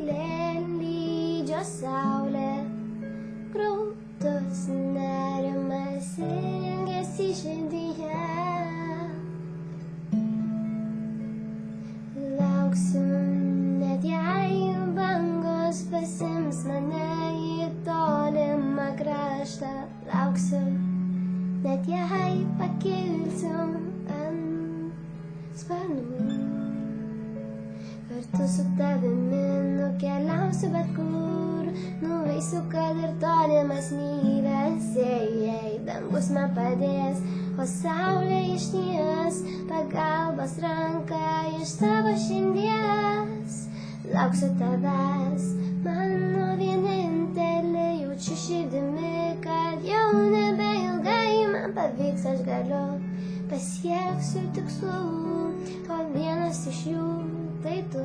lydžio saulė, grautus nerimas ilgesį širdyje. Lauksiu, net jei bangos pasims mane į tolimą kraštą. Lauksiu, net jei pakilsiu ant sparnų. Kartu su tavimi nukeliausiu bet kur, nueisiu, kad ir tolimas mylias. Jei dangus man padės, o saulė išties pagalbos ranką iš savo širdies. Lauksiu tavęs, mano vienintelė, jaučiu širdimi, kad jau nebeilgai man pavyks, aš galiu, pasieksiu tikslų, o vienas iš jų tai tu.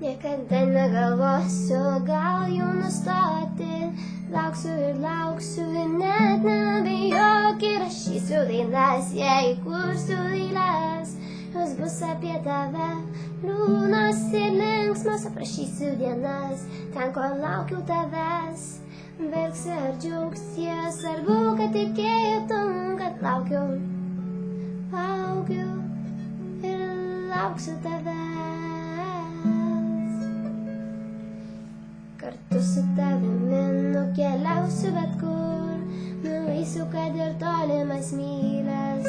Niekada negalvosiu, gal jau nustoti. Lauksiu ir net nebijok, ir rašysiu dainas, jei kursiu eiles. Jos bus apie tave, liūdnos ir linksmos, aprašysiu dienas, ten, ko laukiau tavęs. Verksi ar džiaugsies, svarbu, kad tikėtum, kad laukiu ir lauksiu tavęs. Kartu su tavimi nukeliausiu bet kur, nueisiu, kad ir tolimas mylias.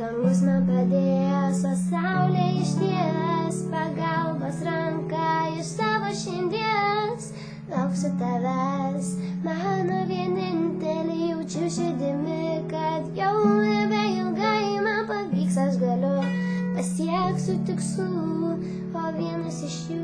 Dangus man padės, o saulė išties pagalbos ranką iš savo širdies. Lauksiu tavęs, mano vienintelį, jaučiu širdimi, kad jau nebeilgai man pavyks, aš galiu, pasieksiu tikslų, o vienas iš jų